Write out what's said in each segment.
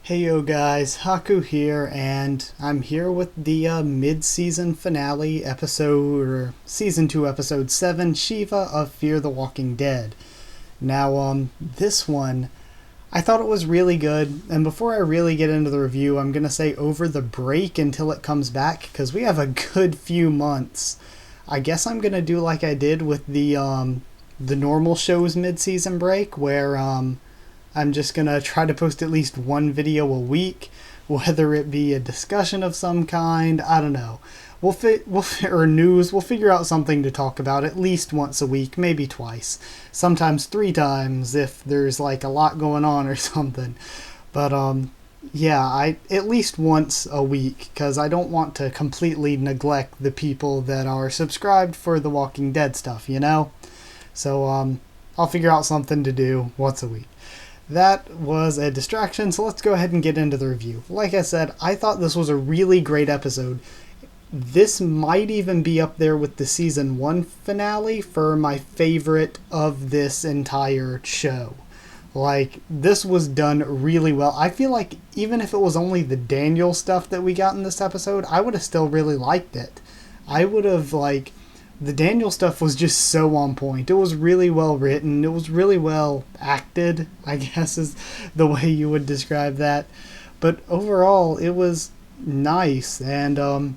Hey yo guys, Haku here, and I'm here with the mid-season finale episode, or season 2 episode 7, Shiva of Fear the Walking Dead. Now, this one, I thought it was really good, and before I really get into the review, I'm gonna say over the break until it comes back, because we have a good few months. I guess I'm gonna do like I did with the normal show's mid-season break, where, I'm just gonna try to post at least one video a week, whether it be a discussion of some kind. I don't know. Or news. We'll figure out something to talk about at least once a week, maybe twice, sometimes 3 times if there's like a lot going on or something. But yeah, I at least once a week because I don't want to completely neglect the people that are subscribed for the Walking Dead stuff, you know. So I'll figure out something to do once a week. That was a distraction, so let's go ahead and get into the review. Like I said, I thought this was a really great episode. This might even be up there with the season 1 finale for my favorite of this entire show. Like, this was done really well. I feel like even if it was only the Daniel stuff that we got in this episode, I would have still really liked it. I would have, like, the Daniel stuff was just so on point. It was really well written. It was really well acted, I guess is the way you would describe that. But overall, it was nice. And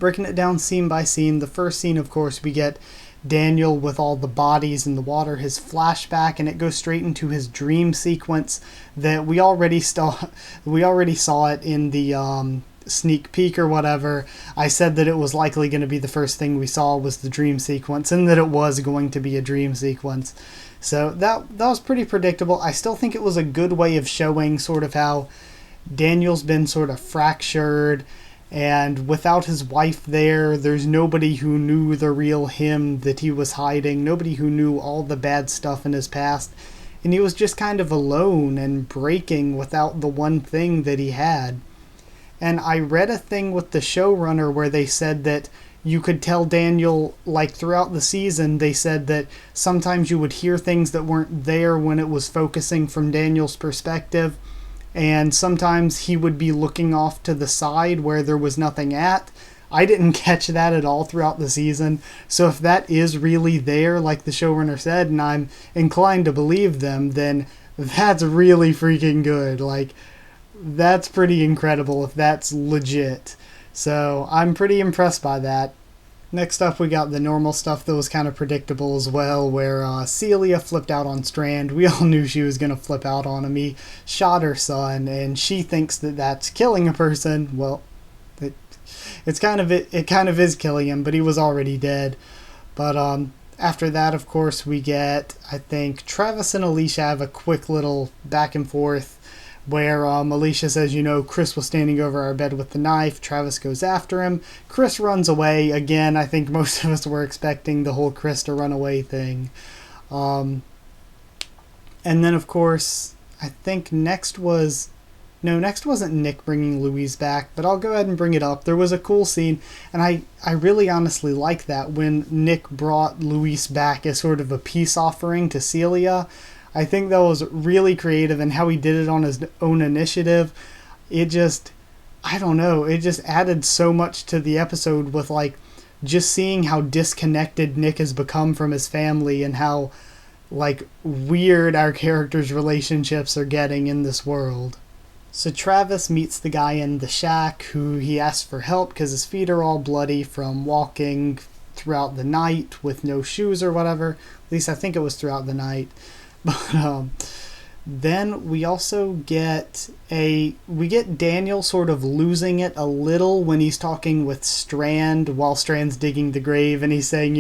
breaking it down scene by scene, the first scene, of course, we get Daniel with all the bodies in the water, his flashback, and it goes straight into his dream sequence that we already saw it in the sneak peek or whatever. I said that it was likely going to be the first thing we saw was the dream sequence, and that it was going to be a dream sequence. So that was pretty predictable. I still think it was a good way of showing sort of how Daniel's been sort of fractured, and without his wife there's nobody who knew the real him that he was hiding, nobody who knew all the bad stuff in his past, and he was just kind of alone and breaking without the one thing that he had. And I read a thing with the showrunner where they said that you could tell Daniel, like throughout the season, they said that sometimes you would hear things that weren't there when it was focusing from Daniel's perspective. And sometimes he would be looking off to the side where there was nothing at. I didn't catch that at all throughout the season. So if that is really there, like the showrunner said, and I'm inclined to believe them, then that's really freaking good. Like, that's pretty incredible if that's legit. So I'm pretty impressed by that. Next up, we got the normal stuff that was kind of predictable as well, where Celia flipped out on Strand. We all knew she was going to flip out on him. He shot her son, and she thinks that that's killing a person. Well, it kind of is killing him, but he was already dead. But after that, of course, we get, I think, Travis and Alicia have a quick little back and forth where Alicia says, Chris was standing over our bed with the knife. Travis goes after him. Chris runs away. Again, I think most of us were expecting the whole Chris to run away thing. And then, of course, I think next wasn't Nick bringing Louise back, but I'll go ahead and bring it up. There was a cool scene, and I really honestly like that when Nick brought Louise back as sort of a peace offering to Celia. I think that was really creative, and how he did it on his own initiative. It just added so much to the episode with, like, just seeing how disconnected Nick has become from his family and how, like, weird our characters' relationships are getting in this world. So Travis meets the guy in the shack who he asks for help because his feet are all bloody from walking throughout the night with no shoes or whatever. At least I think it was throughout the night. But then we also get Daniel sort of losing it a little when he's talking with Strand while Strand's digging the grave, and he's saying,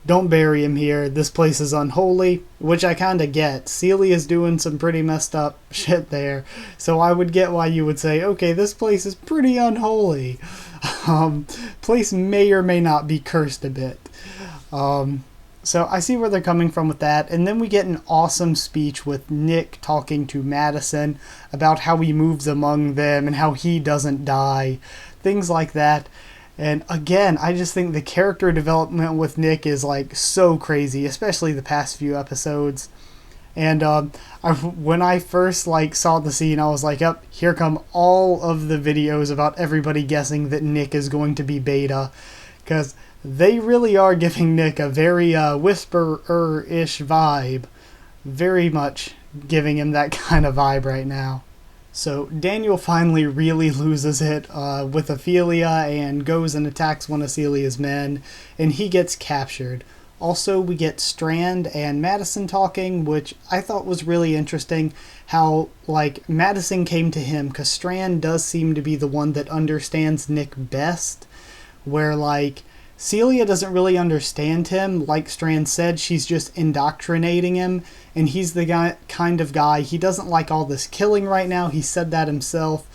don't bury him here. This place is unholy, which I kind of get. Celia's doing some pretty messed up shit there, so I would get why you would say, okay, this place is pretty unholy. Place may or may not be cursed a bit. So I see where they're coming from with that. And then we get an awesome speech with Nick talking to Madison about how he moves among them and how he doesn't die. Things like that. And again, I just think the character development with Nick is like so crazy, especially the past few episodes. And when I first saw the scene, I was like, "Yep, here come all of the videos about everybody guessing that Nick is going to be Beta," because they really are giving Nick a very whisperer-ish vibe, very much giving him that kind of vibe right now. So Daniel finally really loses it with Ophelia and goes and attacks one of Celia's men, and he gets captured. Also, we get Strand and Madison talking, which I thought was really interesting, how, Madison came to him, because Strand does seem to be the one that understands Nick best, where, Celia doesn't really understand him. Like Strand said, she's just indoctrinating him, and he's the kind of guy, he doesn't like all this killing right now, he said that himself,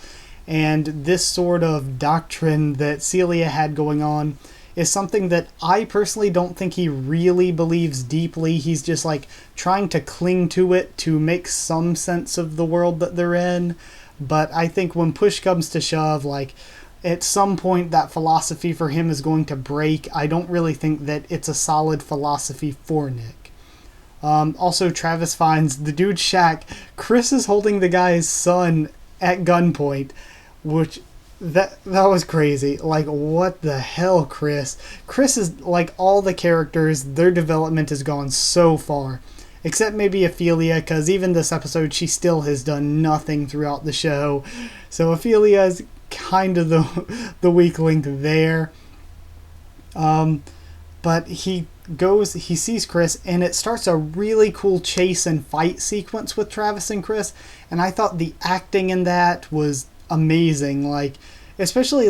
and this sort of doctrine that Celia had going on is something that I personally don't think he really believes deeply. He's just trying to cling to it to make some sense of the world that they're in. But I think when push comes to shove, at some point that philosophy for him is going to break. I don't really think that it's a solid philosophy for Nick. Also, Travis finds the dude Shaq. Chris is holding the guy's son at gunpoint, which that was crazy. What the hell, Chris? Chris is all the characters, their development has gone so far. Except maybe Ophelia, because even this episode, she still has done nothing throughout the show. So Ophelia is kind of the weak link there. But he sees Chris, and it starts a really cool chase and fight sequence with Travis and Chris, and I thought the acting in that was amazing. Especially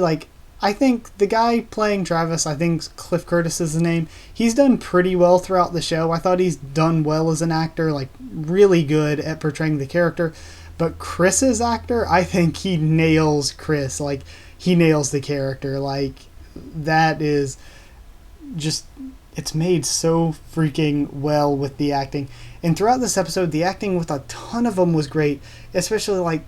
I think the guy playing Travis, I think Cliff Curtis is his name, he's done pretty well throughout the show. I thought he's done well as an actor, really good at portraying the character. But Chris's actor, I think he nails Chris. He nails the character. That is just, it's made so freaking well with the acting. And throughout this episode, the acting with a ton of them was great. Especially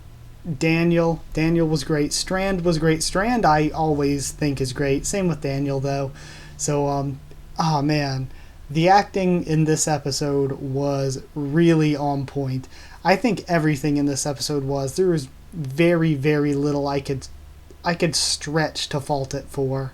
Daniel. Daniel was great. Strand was great. Strand I always think is great. Same with Daniel though. So, oh man. The acting in this episode was really on point. I think everything in this episode was. There was very, very little I could stretch to fault it for.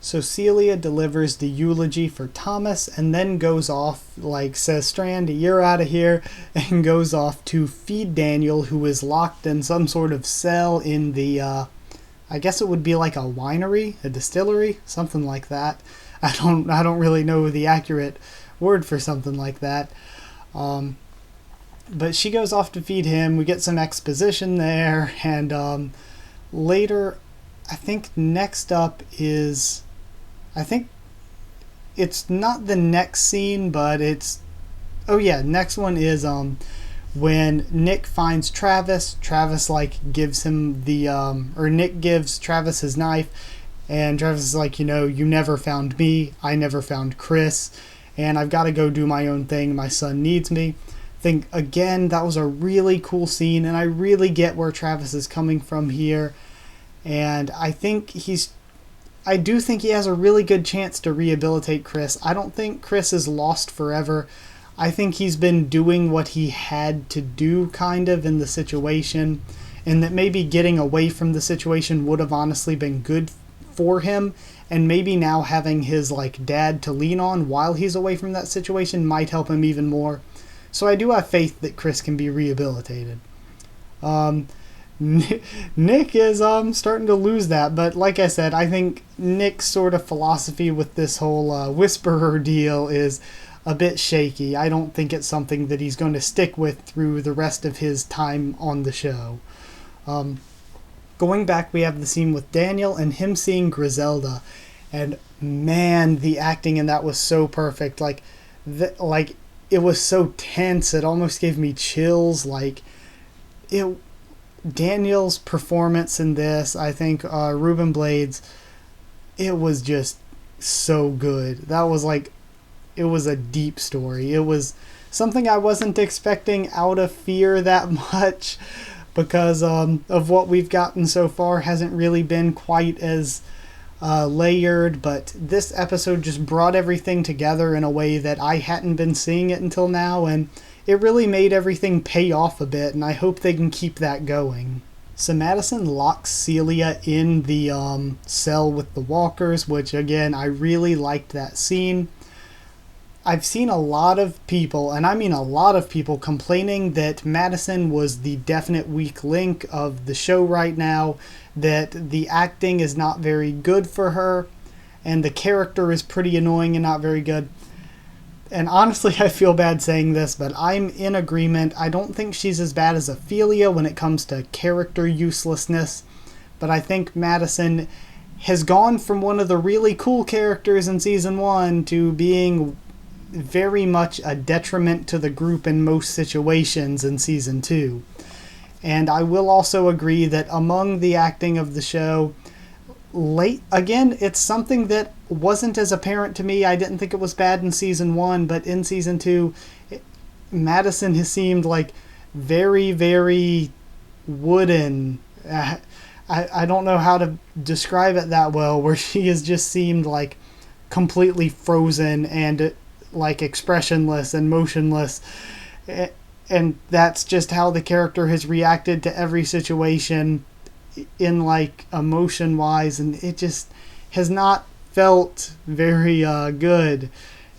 So Celia delivers the eulogy for Thomas and then goes off, says, "Strand, you're out of here," and goes off to feed Daniel, who is locked in some sort of cell in the, I guess it would be a winery, a distillery, something like that. I don't really know the accurate word for something like that. But she goes off to feed him. We get some exposition there, and later, I think next up is, I think it's not the next scene, but it's, oh yeah, next one is when Nick finds Travis. Travis gives him the or Nick gives Travis his knife, and Travis is you never found me, I never found Chris, and I've got to go do my own thing, my son needs me. Think again, that was a really cool scene, and I really get where Travis is coming from here, and I do think he has a really good chance to rehabilitate Chris. I don't think Chris is lost forever. I think he's been doing what he had to do kind of in the situation, and that maybe getting away from the situation would have honestly been good for him, and maybe now having his dad to lean on while he's away from that situation might help him even more. So I do have faith that Chris can be rehabilitated. Nick is starting to lose that, but like I said, I think Nick's sort of philosophy with this whole whisperer deal is a bit shaky. I don't think it's something that he's going to stick with through the rest of his time on the show. Going back, we have the scene with Daniel and him seeing Griselda, and man, the acting in that was so perfect. It was so tense, it almost gave me chills. Daniel's performance in this, I think Ruben Blades, it was just so good. That was it was a deep story. It was something I wasn't expecting out of Fear that much, because of what we've gotten so far hasn't really been quite as layered, but this episode just brought everything together in a way that I hadn't been seeing it until now, and it really made everything pay off a bit, and I hope they can keep that going. So Madison locks Celia in the cell with the walkers, which again, I really liked that scene. I've seen a lot of people, and I mean a lot of people, complaining that Madison was the definite weak link of the show right now, that the acting is not very good for her, and the character is pretty annoying and not very good. And honestly, I feel bad saying this, but I'm in agreement. I don't think she's as bad as Ophelia when it comes to character uselessness, but I think Madison has gone from one of the really cool characters in season 1 to being very much a detriment to the group in most situations in season 2. And I will also agree that among the acting of the show, again, it's something that wasn't as apparent to me. I didn't think it was bad in season 1, but in season 2, Madison has seemed like very, very wooden. I don't know how to describe it that well, where she has just seemed like completely frozen and like expressionless and motionless, and that's just how the character has reacted to every situation in like emotion wise, and it just has not felt very good.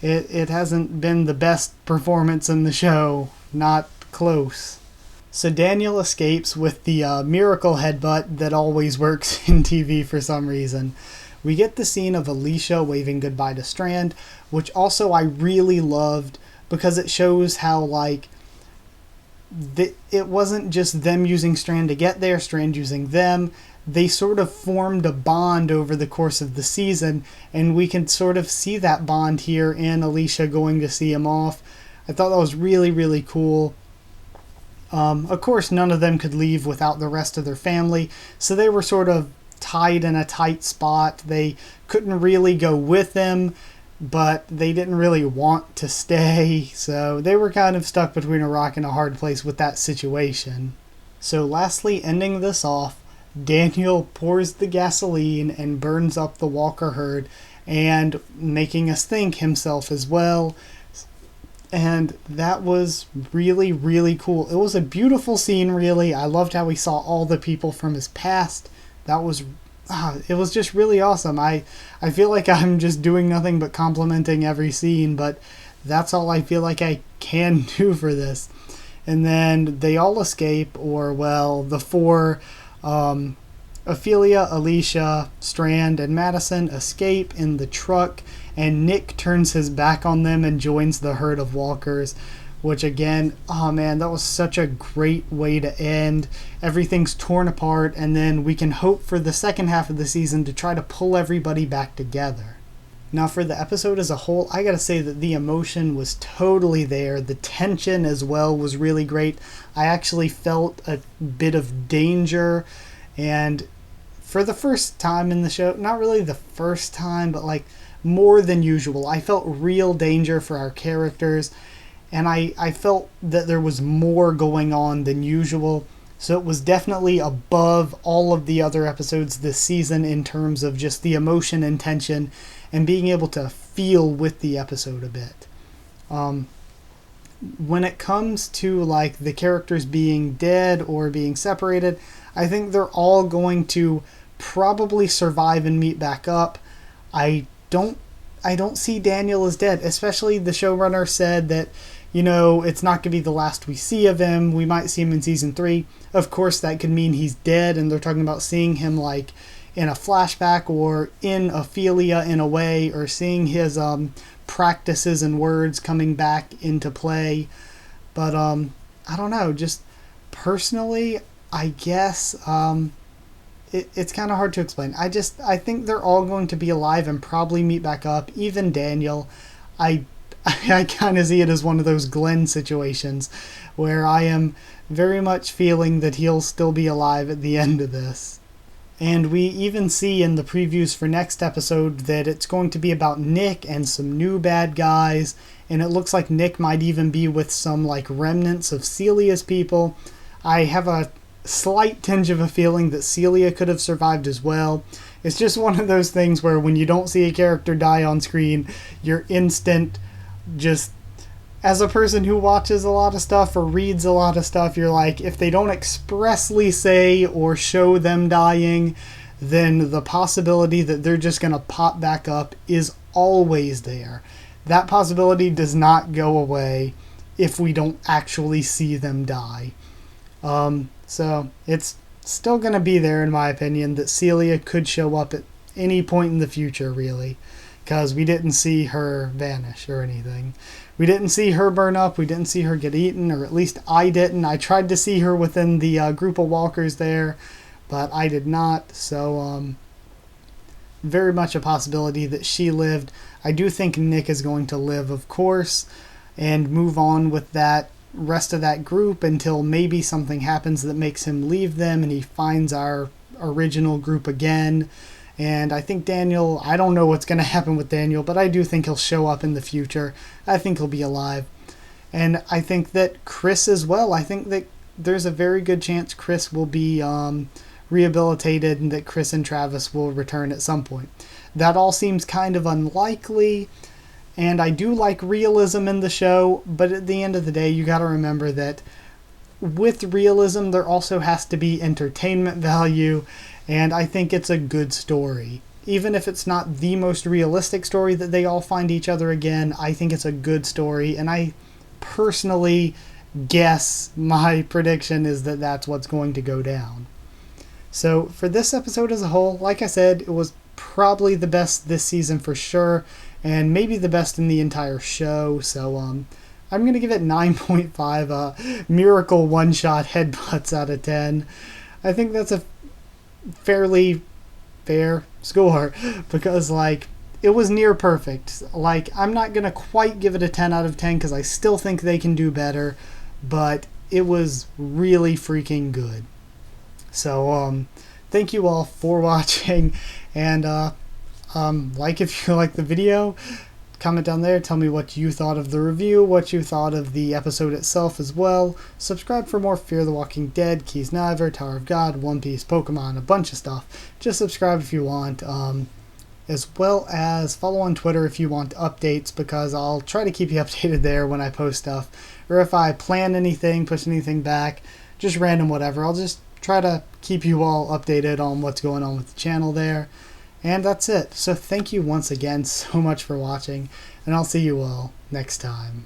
It hasn't been the best performance in the show, not close. So Daniel escapes with the miracle headbutt that always works in TV for some reason. We get the scene of Alicia waving goodbye to Strand, which also I really loved because it shows how like it wasn't just them using Strand to get there, Strand using them. They sort of formed a bond over the course of the season, and we can sort of see that bond here in Alicia going to see him off. I thought that was really, really cool. Of course, none of them could leave without the rest of their family, so they were sort of tied in a tight spot. They couldn't really go with him, but they didn't really want to stay, so they were kind of stuck between a rock and a hard place with that situation. So lastly, ending this off, Daniel pours the gasoline and burns up the Walker herd, and making us think himself as well. And that was really, really cool. It was a beautiful scene, really. I loved how we saw all the people from his past. That was it was just really awesome. I feel like I'm just doing nothing but complimenting every scene, but that's all I feel like I can do for this. And then they all escape, or well, the four, Ophelia, Alicia, Strand, and Madison escape in the truck, and Nick turns his back on them and joins the herd of walkers, which again, oh man, that was such a great way to end. Everything's torn apart, and then we can hope for the second half of the season to try to pull everybody back together. Now for the episode as a whole, I gotta say that the emotion was totally there. The tension as well was really great. I actually felt a bit of danger, and for the first time in the show, not really the first time, but like more than usual, I felt real danger for our characters. And I felt that there was more going on than usual. So it was definitely above all of the other episodes this season in terms of just the emotion and tension and being able to feel with the episode a bit. When it comes to like the characters being dead or being separated, I think they're all going to probably survive and meet back up. I don't see Daniel as dead, especially the showrunner said that, you know, it's not going to be the last we see of him. We might see him in season 3. Of course, that could mean he's dead, and they're talking about seeing him like in a flashback or in Ophelia in a way, or seeing his practices and words coming back into play. But I don't know, just personally, I guess it's kind of hard to explain. I think they're all going to be alive and probably meet back up. Even Daniel, I kind of see it as one of those Glenn situations where I am very much feeling that he'll still be alive at the end of this. And we even see in the previews for next episode that it's going to be about Nick and some new bad guys, and it looks like Nick might even be with some like remnants of Celia's people. I have a slight tinge of a feeling that Celia could have survived as well. It's just one of those things where when you don't see a character die on screen, your instant just as a person who watches a lot of stuff or reads a lot of stuff, you're like, if they don't expressly say or show them dying, then the possibility that they're just going to pop back up is always there. That possibility does not go away if we don't actually see them die. So it's still going to be there, in my opinion, that Celia could show up at any point in the future, really, because we didn't see her vanish or anything. We didn't see her burn up. We didn't see her get eaten, or at least I didn't. I tried to see her within the group of walkers there, but I did not. So very much a possibility that she lived. I do think Nick is going to live, of course, and move on with that rest of that group until maybe something happens that makes him leave them and he finds our original group again. And I think Daniel, I don't know what's going to happen with Daniel, but I do think he'll show up in the future. I think he'll be alive. And I think that Chris as well. I think that there's a very good chance Chris will be rehabilitated and that Chris and Travis will return at some point. That all seems kind of unlikely. And I do like realism in the show, but at the end of the day, you got to remember that with realism, there also has to be entertainment value, and I think it's a good story. Even if it's not the most realistic story that they all find each other again, I think it's a good story, and I personally guess my prediction is that that's what's going to go down. So for this episode as a whole, like I said, it was probably the best this season for sure, and maybe the best in the entire show. So I'm going to give it 9.5 miracle one-shot headbutts out of 10. I think that's a fairly fair score because, like, it was near perfect. Like, I'm not going to quite give it a 10 out of 10 because I still think they can do better, but it was really freaking good. So thank you all for watching, and like if you like the video, comment down there, tell me what you thought of the review, what you thought of the episode itself as well. Subscribe for more Fear the Walking Dead, Keys Niver, Tower of God, One Piece, Pokemon, a bunch of stuff. Just subscribe if you want, as well as follow on Twitter if you want updates, because I'll try to keep you updated there when I post stuff, or if I plan anything, push anything back, just random whatever. I'll just try to keep you all updated on what's going on with the channel there. And that's it. So thank you once again so much for watching, and I'll see you all next time.